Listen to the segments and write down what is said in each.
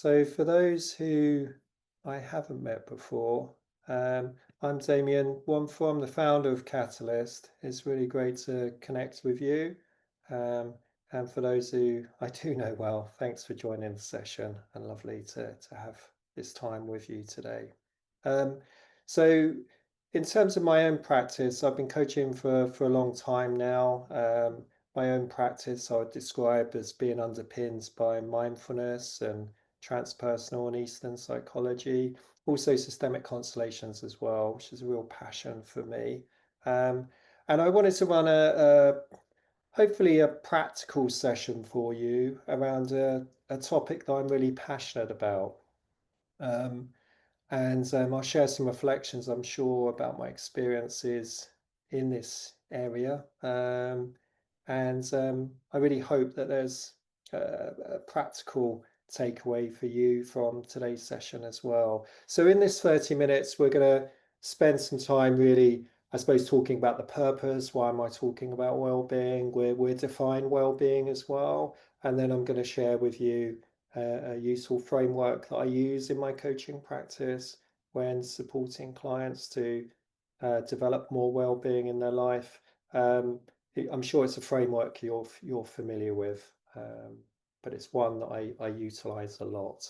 So for those who I haven't met before, I'm Damion Wonfor. I'm the founder of Catalyst. It's really great to connect with you. Um, and for those who I do know well, thanks for joining the session and lovely to have this time with you today. Um, so in terms of my own practice, I've been coaching for a long time now. My own practice I would describe as being underpinned by mindfulness and transpersonal and Eastern psychology, also systemic constellations as well, which is a real passion for me. Um, and I wanted to run hopefully a practical session for you around a topic that I'm really passionate about. Um, and I'll share some reflections, I'm sure, about my experiences in this area. I really hope that there's a practical takeaway for you from today's session as well. So in this 30 minutes, we're going to spend some time really, I suppose, talking about the purpose. Why am I talking about well-being? We're define well-being as well. And then I'm going to share with you a useful framework that I use in my coaching practice when supporting clients to develop more well-being in their life. I'm sure it's a framework you're familiar with, but it's one that I utilize a lot.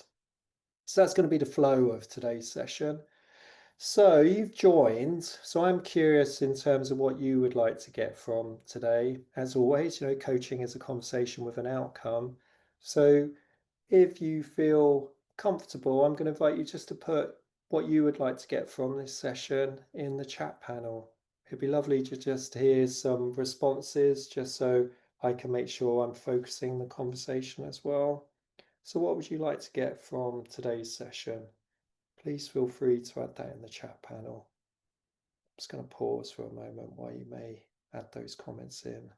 So that's going to be the flow of today's session. So you've joined. So I'm curious in terms of what you would like to get from today. As always, coaching is a conversation with an outcome. So if you feel comfortable, I'm going to invite you just to put what you would like to get from this session in the chat panel. It'd be lovely to just hear some responses, just so I can make sure I'm focusing the conversation as well. So what would you like to get from today's session? Please feel free to add that in the chat panel. I'm just going to pause for a moment while you may add those comments in.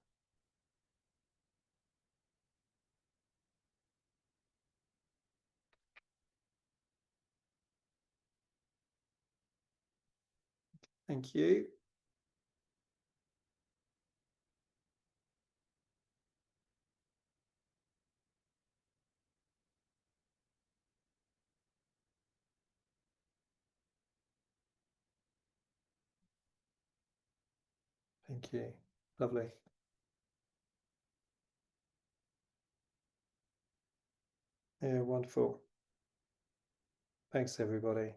Thank you. Thank you. Lovely. Yeah, wonderful. Thanks, everybody.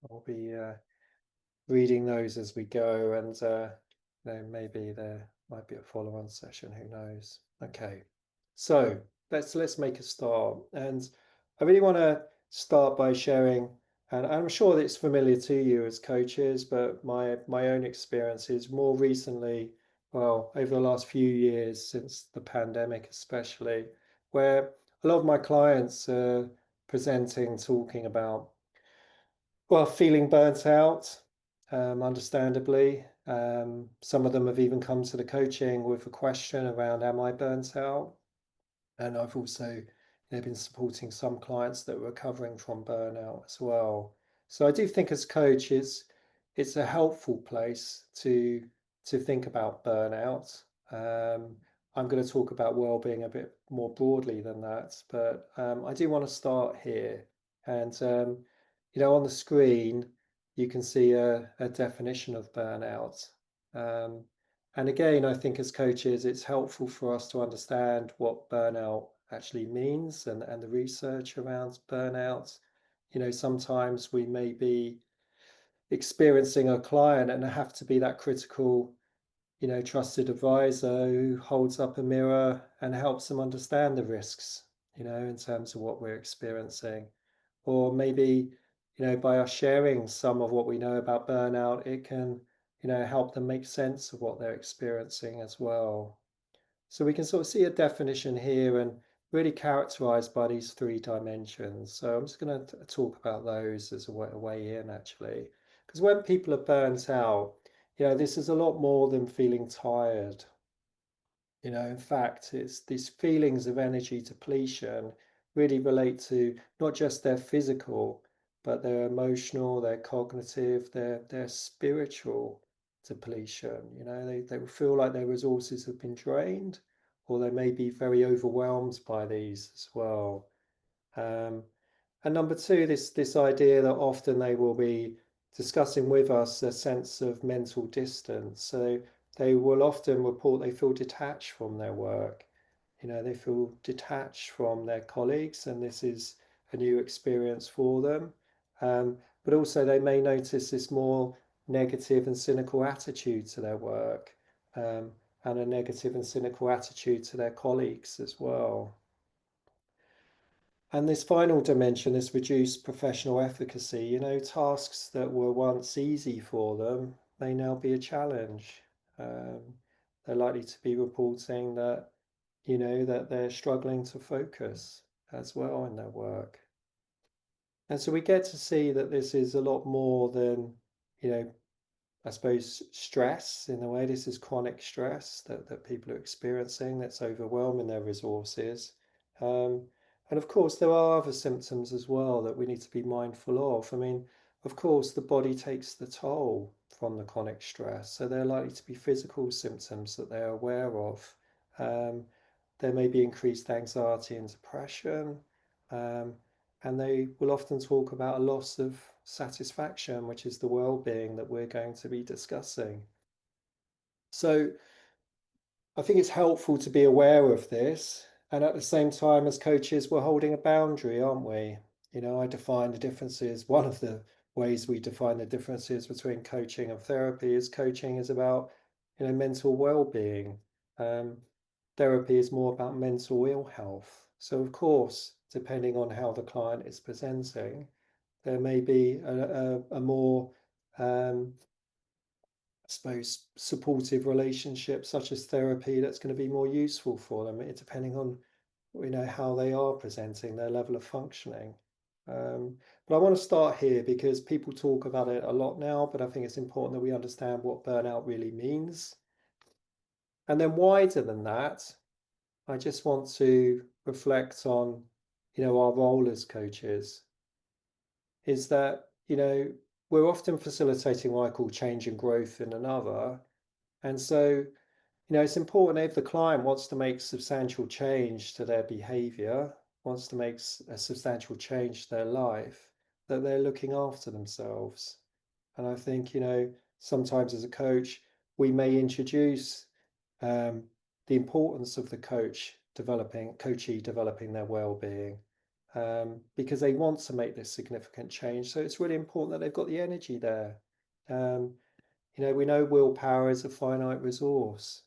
I'll be reading those as we go, and maybe there might be a follow-on session. Who knows? Okay, so let's make a start, and I really want to start by sharing, and I'm sure that it's familiar to you as coaches, but my own experiences more recently, well, over the last few years since the pandemic, especially, where a lot of my clients are presenting, talking about well, feeling burnt out, understandably. Some of them have even come to the coaching with a question around, am I burnt out? And I've also been supporting some clients that were recovering from burnout as well. So I do think as coach, it's a helpful place to think about burnout. I'm going to talk about well-being a bit more broadly than that, but I do want to start here. And on the screen, you can see a definition of burnout. Um, and again, I think as coaches, it's helpful for us to understand what burnout actually means and the research around burnout. Sometimes we may be experiencing a client and have to be that critical, trusted advisor who holds up a mirror and helps them understand the risks, in terms of what we're experiencing. Or maybe, by us sharing some of what we know about burnout, it can, help them make sense of what they're experiencing as well. So we can sort of see a definition here and really characterized by these three dimensions. So I'm just going to talk about those as a way in, actually. Because when people are burnt out, this is a lot more than feeling tired. In fact, it's these feelings of energy depletion really relate to not just their physical, but their emotional, their cognitive, their spiritual depletion. They feel like their resources have been drained, or they may be very overwhelmed by these as well. And number two, this idea that often they will be discussing with us a sense of mental distance. So they will often report they feel detached from their work. They feel detached from their colleagues, and this is a new experience for them. But also, they may notice this more negative and cynical attitude to their work, and a negative and cynical attitude to their colleagues as well. And this final dimension, this reduced professional efficacy, tasks that were once easy for them may now be a challenge. They're likely to be reporting that, that they're struggling to focus as well in their work. And so we get to see that this is a lot more than, I suppose, stress in a way. This is chronic stress that people are experiencing that's overwhelming their resources. Um, and of course, there are other symptoms as well that we need to be mindful of. I mean, of course, the body takes the toll from the chronic stress. So there are likely to be physical symptoms that they're aware of. Um, there may be increased anxiety and depression. Um, and they will often talk about a loss of satisfaction, which is the well-being that we're going to be discussing. So I think it's helpful to be aware of this. And at the same time, as coaches, we're holding a boundary, aren't we? I define the differences. One of the ways we define the differences between coaching and therapy is coaching is about, mental well-being. Um, Therapy is more about mental ill health. So, of course, depending on how the client is presenting, there may be a more, I suppose, supportive relationship, such as therapy, that's going to be more useful for them, depending on, how they are presenting, their level of functioning. But I want to start here because people talk about it a lot now, but I think it's important that we understand what burnout really means. And then wider than that, I just want to reflect on, our role as coaches is that, we're often facilitating what I call change and growth in another. And so, it's important if the client wants to make substantial change to their behavior, wants to make a substantial change to their life, that they're looking after themselves. And I think, sometimes as a coach, we may introduce um, the importance of the coachee developing their well-being, because they want to make this significant change. So it's really important that they've got the energy there. Um, we know willpower is a finite resource.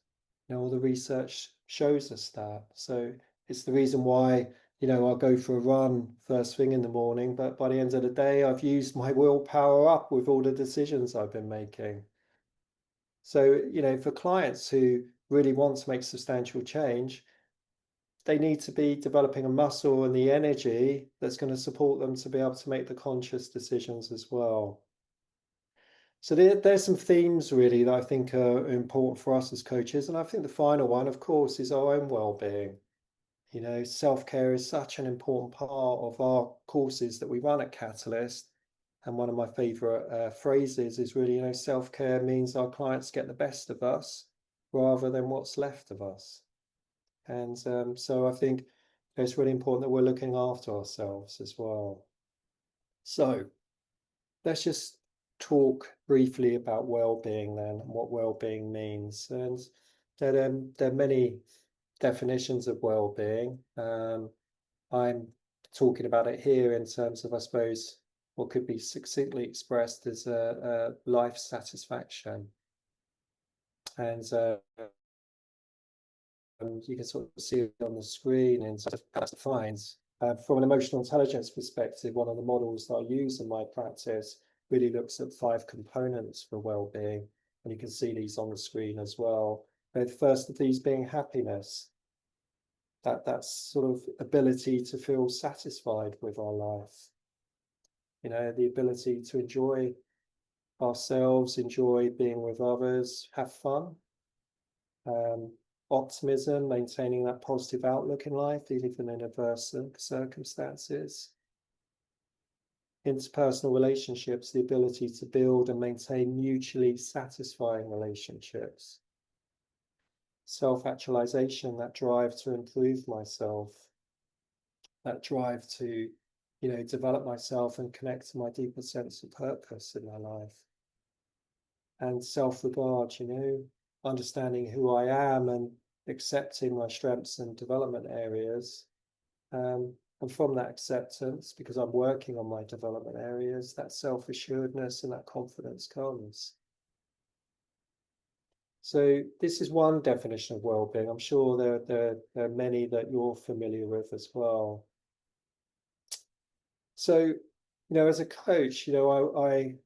All the research shows us that. So it's the reason why, I'll go for a run first thing in the morning, but by the end of the day, I've used my willpower up with all the decisions I've been making. So, for clients who really want to make substantial change, they need to be developing a muscle and the energy that's going to support them to be able to make the conscious decisions as well. So there's some themes really that I think are important for us as coaches. And I think the final one, of course, is our own well-being. Self-care is such an important part of our courses that we run at Catalyst. And one of my favorite phrases is really, self-care means our clients get the best of us rather than what's left of us. And so I think it's really important that we're looking after ourselves as well. So let's just talk briefly about well-being then, and what well-being means. And there are many definitions of well-being. I'm talking about it here in terms of, I suppose, what could be succinctly expressed as a life satisfaction. And you can sort of see it on the screen and sort of how it's defined. From an emotional intelligence perspective, one of the models that I use in my practice really looks at 5 components for well-being, and you can see these on the screen as well. The first of these being happiness. That's sort of ability to feel satisfied with our life. The ability to enjoy ourselves, enjoy being with others, have fun. Optimism, maintaining that positive outlook in life, even in adverse circumstances. Interpersonal relationships, the ability to build and maintain mutually satisfying relationships. Self-actualization, that drive to improve myself. that drive to, develop myself and connect to my deeper sense of purpose in my life. And self-regard, understanding who I am and accepting my strengths and development areas. And from that acceptance, because I'm working on my development areas, that self-assuredness and that confidence comes. So this is one definition of well-being. I'm sure there are many that you're familiar with as well. So, as a coach, I know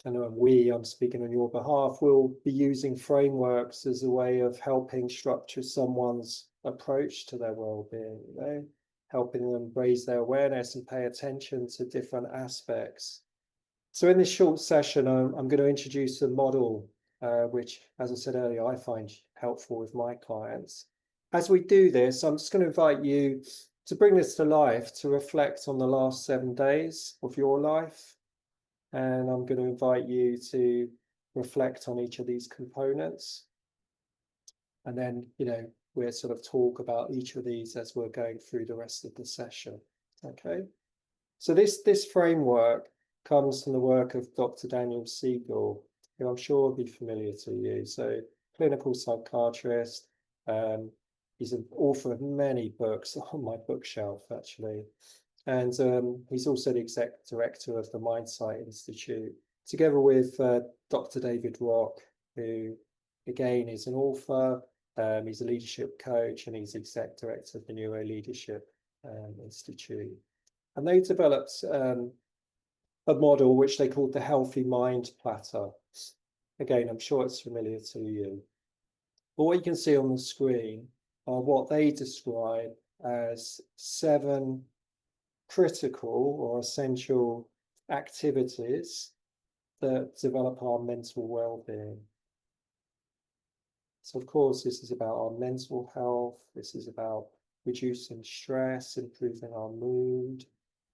I'm speaking on your behalf, will be using frameworks as a way of helping structure someone's approach to their well-being, helping them raise their awareness and pay attention to different aspects. So in this short session, I'm going to introduce a model, which, as I said earlier, I find helpful with my clients. As we do this, I'm just going to invite you to bring this to life, to reflect on the last 7 days of your life. And I'm going to invite you to reflect on each of these components. And then, we'll sort of talk about each of these as we're going through the rest of the session. Okay. So this framework comes from the work of Dr. Daniel Siegel, who I'm sure will be familiar to you. So clinical psychiatrist. He's an author of many books on my bookshelf, actually. And he's also the exec director of the Mindsight Institute, together with Dr. David Rock, who, again, is an author. He's a leadership coach, and he's exec director of the Neuro Leadership Institute. And they developed a model which they called the Healthy Mind Platter. Again, I'm sure it's familiar to you. But what you can see on the screen are what they describe as 7 critical or essential activities that develop our mental well-being. So, of course, this is about our mental health. This is about reducing stress, improving our mood.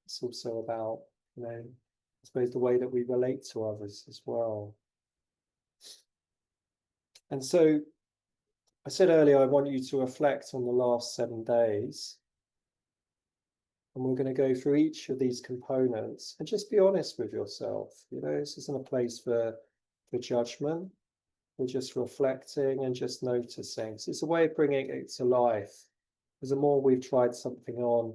It's also about, I suppose, the way that we relate to others as well. And so I said earlier, I want you to reflect on the last 7 days. And we're going to go through each of these components and just be honest with yourself. This isn't a place for judgment. We're just reflecting and just noticing. So it's a way of bringing it to life. Because the more we've tried something on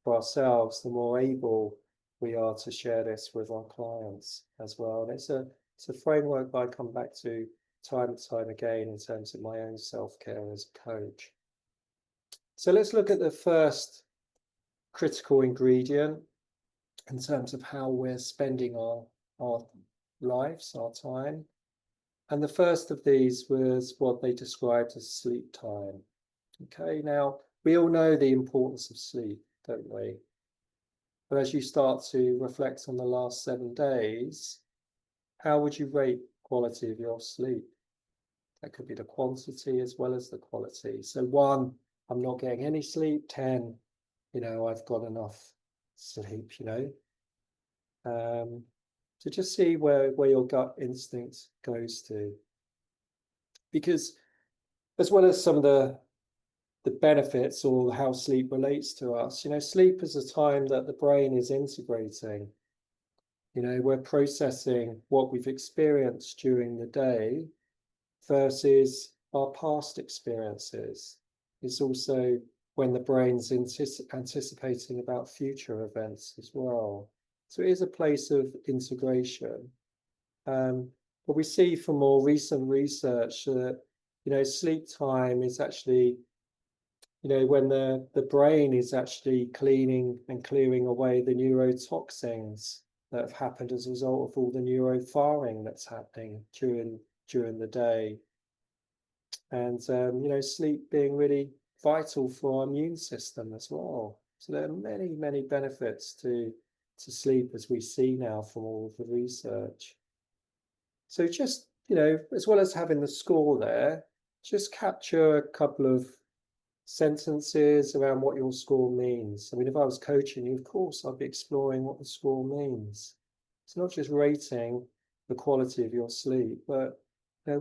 for ourselves, the more able we are to share this with our clients as well. And it's a framework that I come back to time and time again in terms of my own self-care as a coach. So let's look at the first critical ingredient in terms of how we're spending our lives, our time. And the first of these was what they described as sleep time. Okay, now we all know the importance of sleep, don't we? But as you start to reflect on the last 7 days, how would you rate quality of your sleep? That could be the quantity as well as the quality. So 1, I'm not getting any sleep. 10, I've got enough sleep, So just see where your gut instinct goes to. Because as well as some of the benefits or how sleep relates to us, sleep is a time that the brain is integrating. We're processing what we've experienced during the day versus our past experiences. It's also when the brain's anticipating about future events as well. So it is a place of integration. But we see from more recent research that, sleep time is actually, when the brain is actually cleaning and clearing away the neurotoxins that have happened as a result of all the neurofiring that's happening during the day. And, sleep being really vital for our immune system as well. So there are many, many benefits to sleep, as we see now from all of the research. So just, as well as having the score there, just capture a couple of sentences around what your score means. I mean, if I was coaching you, of course, I'd be exploring what the score means. It's not just rating the quality of your sleep, but how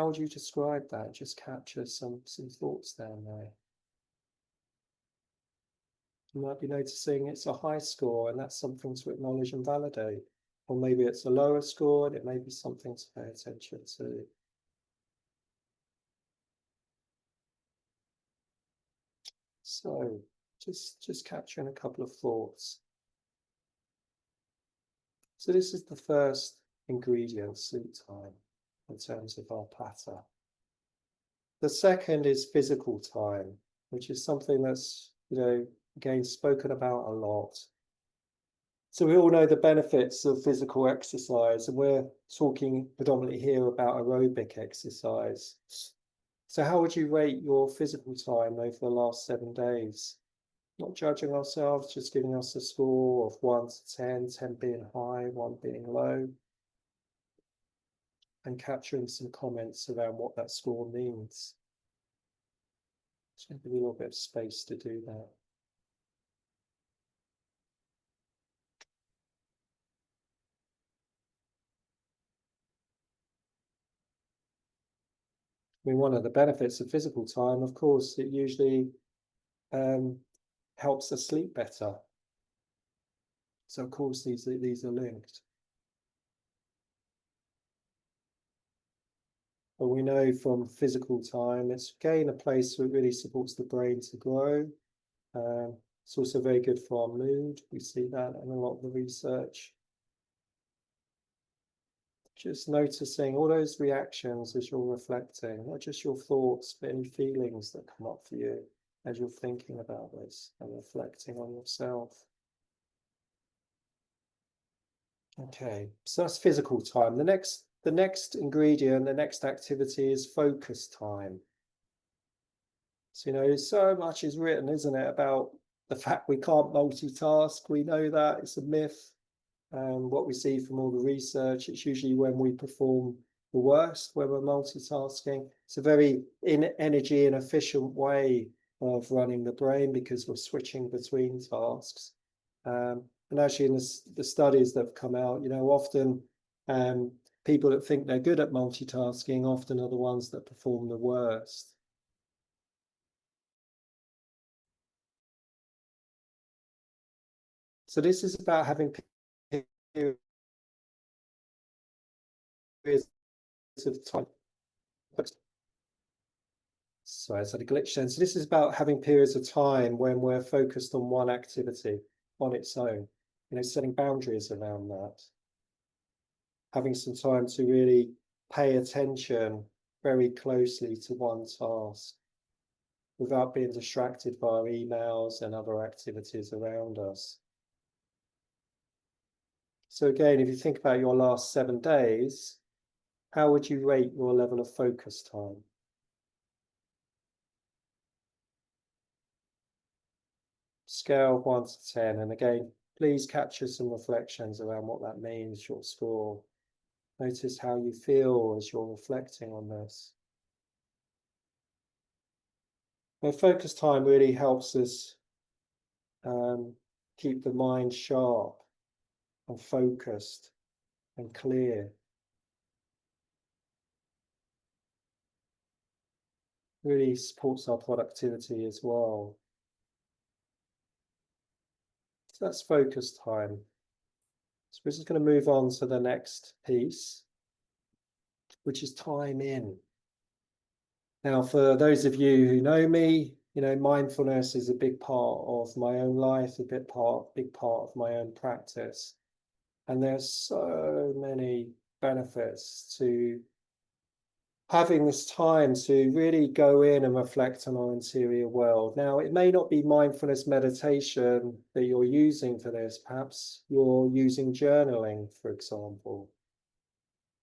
would you describe that? Just capture some thoughts down there. You might be noticing it's a high score, and that's something to acknowledge and validate. Or maybe it's a lower score, and it may be something to pay attention to. So just capturing a couple of thoughts. So this is the first ingredient, sleep time, in terms of our platter. The second is physical time, which is something that's, again, spoken about a lot. So we all know the benefits of physical exercise, and we're talking predominantly here about aerobic exercise. So how would you rate your physical time over the last 7 days? Not judging ourselves, just giving us a score of 1 to 10, 10 being high, 1 being low, and capturing some comments around what that score means. Just give a little bit of space to do that. I mean, one of the benefits of physical time, of course, it usually helps us sleep better. So, of course, these are linked. But we know from physical time, it's again a place that really supports the brain to grow. It's also very good for our mood. We see that in a lot of the research. Just noticing all those reactions as you're reflecting, not just your thoughts, but any feelings that come up for you as you're thinking about this and reflecting on yourself. Okay, so that's physical time. The next ingredient, the next activity is focus time. So, so much is written, isn't it, about the fact we can't multitask. We know that it's a myth. What we see from all the research, it's usually when we perform the worst, when we're multitasking. It's a very energy and efficient way of running the brain because we're switching between tasks. And actually, in the studies that have come out, often people that think they're good at multitasking often are the ones that perform the worst. So this is about having periods of time. Sorry, I had a glitch then. So this is about having periods of time when we're focused on one activity on its own, setting boundaries around that, having some time to really pay attention very closely to one task without being distracted by our emails and other activities around us. So again, if you think about your last 7 days, how would you rate your level of focus time? Scale of 1 to 10. And again, please capture some reflections around what that means, your score. Notice how you feel as you're reflecting on this. Now, focus time really helps us keep the mind sharp and focused and clear. Really supports our productivity as well. So that's focus time. So we're just going to move on to the next piece, which is time in. Now, for those of you who know me, mindfulness is a big part of my own life, big part of my own practice. And there's so many benefits to having this time to really go in and reflect on our interior world. Now, it may not be mindfulness meditation that you're using for this. Perhaps you're using journaling, for example.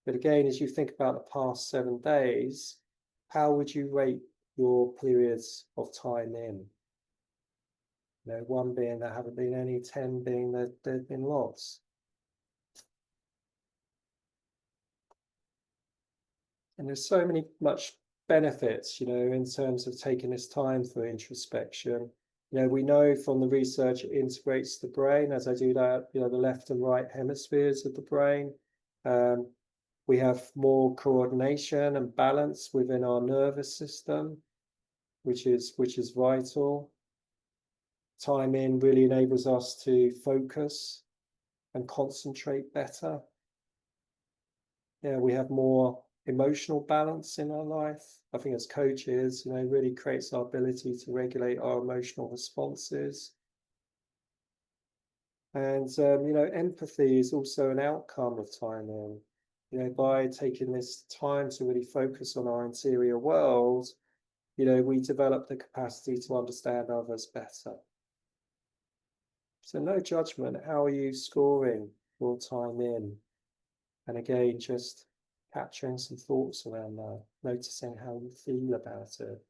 But again, as you think about the past 7 days, how would you rate your periods of time in? 1 being there haven't been any, 10 being that there've been lots. And there's so much benefits, in terms of taking this time for introspection. We know from the research it integrates the brain. As I do that, the left and right hemispheres of the brain. We have more coordination and balance within our nervous system, which is vital. time in really enables us to focus and concentrate better. Yeah, we have more emotional balance in our life. I think as coaches, really creates our ability to regulate our emotional responses. And, empathy is also an outcome of time in. By taking this time to really focus on our interior world, we develop the capacity to understand others better. So no judgment. How are you scoring your time in? And again, just capturing some thoughts around that, noticing how you feel about it.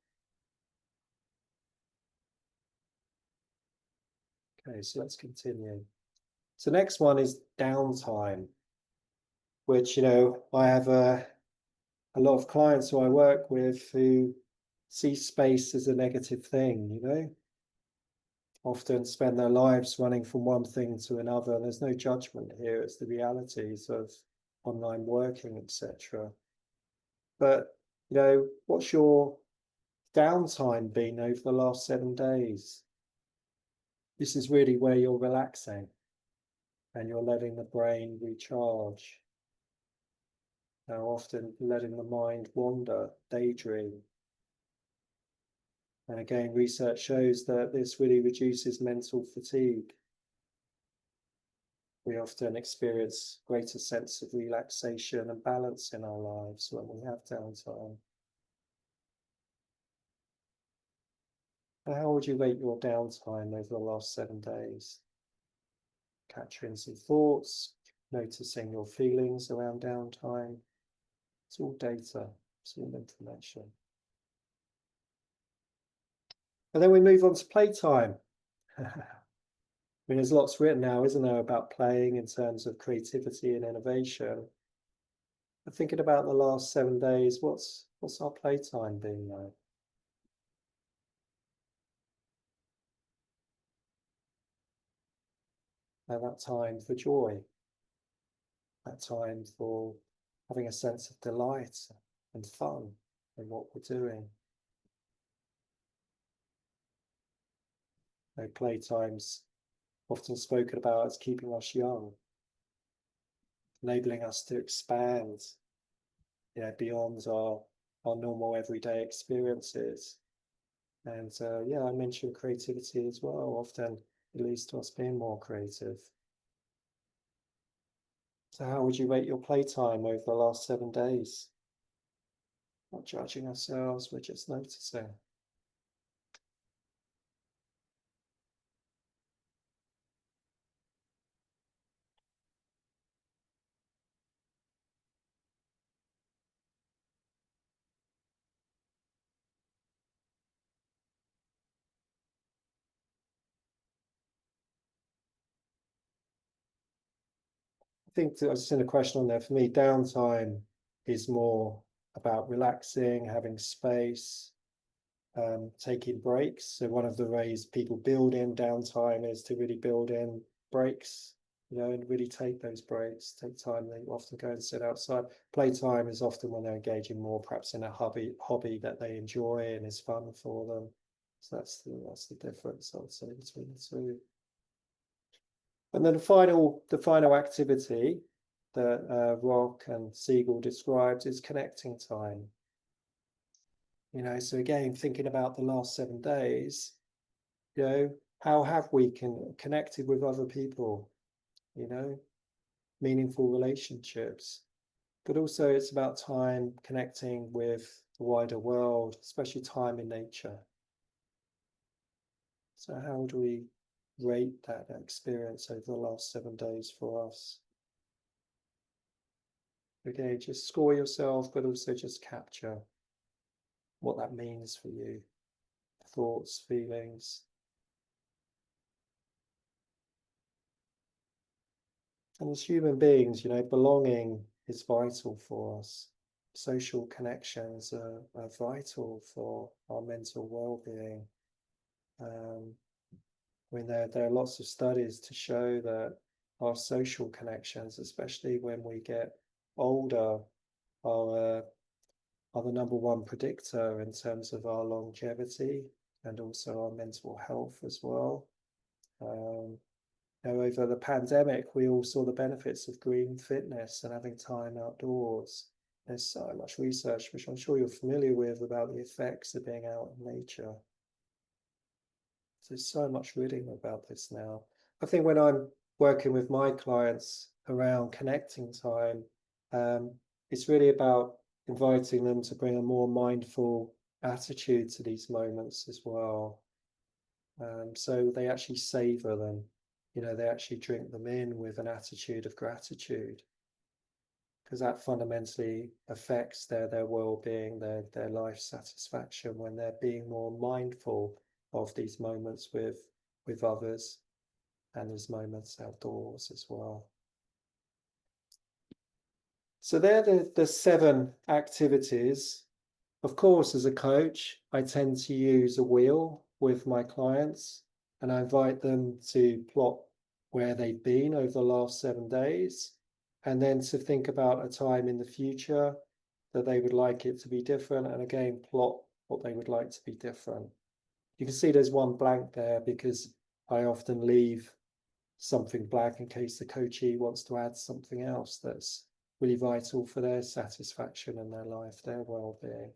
Okay, so let's continue. So next one is downtime, which, I have a lot of clients who I work with who see space as a negative thing, often spend their lives running from one thing to another. And there's no judgment here. It's the realities of online working, etc. But, what's your downtime been over the last 7 days? This is really where you're relaxing and you're letting the brain recharge. Now, often letting the mind wander, daydream. And again, research shows that this really reduces mental fatigue. We often experience greater sense of relaxation and balance in our lives when we have downtime. How would you rate your downtime over the last 7 days? Capturing some thoughts, noticing your feelings around downtime. It's all data, it's all information. And then we move on to playtime. There's lots written now, isn't there, about playing in terms of creativity and innovation. But thinking about the last 7 days, what's our playtime been like? Now that time for joy, that time for having a sense of delight and fun in what we're doing. Playtime's often spoken about as keeping us young, enabling us to expand, beyond our normal everyday experiences. And I mentioned creativity as well. Often it leads to us being more creative. So how would you rate your playtime over the last 7 days? Not judging ourselves, we're just noticing. I think I was in a question on there for me. Downtime is more about relaxing, having space, taking breaks. So one of the ways people build in downtime is to really build in breaks, and really take those breaks, take time. They often go and sit outside. Playtime is often when they're engaging more, perhaps in a hobby that they enjoy and is fun for them. So that's the difference, I would say, between the two. And then the final activity that Rock and Siegel described is connecting time. So again, thinking about the last 7 days, how have we connected with other people, meaningful relationships, but also it's about time connecting with the wider world, especially time in nature. So how do we rate that experience over the last 7 days for us? Okay, just score yourself, but also just capture what that means for you, thoughts, feelings. And as human beings, belonging is vital for us. Social connections are vital for our mental well-being. There are lots of studies to show that our social connections, especially when we get older, are the number one predictor in terms of our longevity and also our mental health as well. Over the pandemic, we all saw the benefits of green fitness and having time outdoors. There's so much research, which I'm sure you're familiar with, about the effects of being out in nature. There's so much reading about this now. I think when I'm working with my clients around connecting time, it's really about inviting them to bring a more mindful attitude to these moments as well. So they actually savor them. They actually drink them in with an attitude of gratitude, because that fundamentally affects their well-being, their life satisfaction, when they're being more mindful of these moments with others and these moments outdoors as well. So they're the 7 activities. Of course, as a coach, I tend to use a wheel with my clients, and I invite them to plot where they've been over the last 7 days, and then to think about a time in the future that they would like it to be different, and again, plot what they would like to be different. You can see there's one blank there because I often leave something blank in case the coachee wants to add something else that's really vital for their satisfaction and their life, their well-being.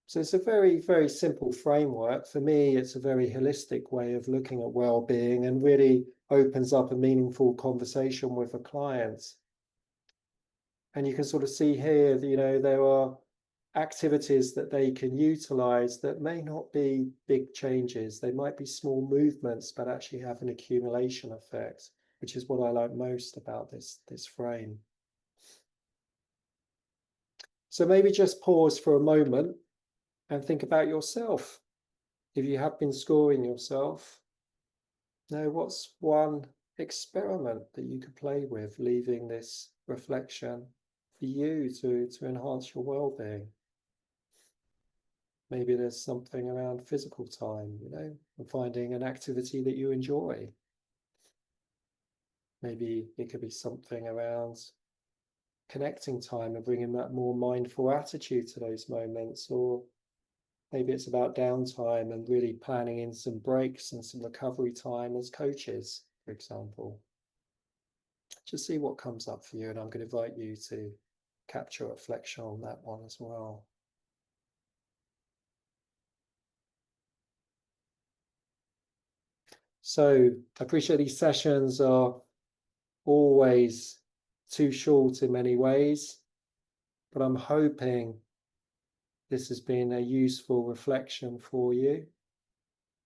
So it's a very, very simple framework. For me, it's a very holistic way of looking at well-being, and really opens up a meaningful conversation with a client. And you can sort of see here that, there are activities that they can utilize that may not be big changes. They might be small movements, but actually have an accumulation effect, which is what I like most about this frame. So maybe just pause for a moment and think about yourself. If you have been scoring yourself, what's one experiment that you could play with, leaving this reflection for you to enhance your well-being? Maybe there's something around physical time, and finding an activity that you enjoy. Maybe it could be something around connecting time and bringing that more mindful attitude to those moments. Or maybe it's about downtime and really planning in some breaks and some recovery time as coaches, for example. Just see what comes up for you, and I'm going to invite you to capture a reflection on that one as well. So I appreciate these sessions are always too short in many ways, but I'm hoping this has been a useful reflection for you.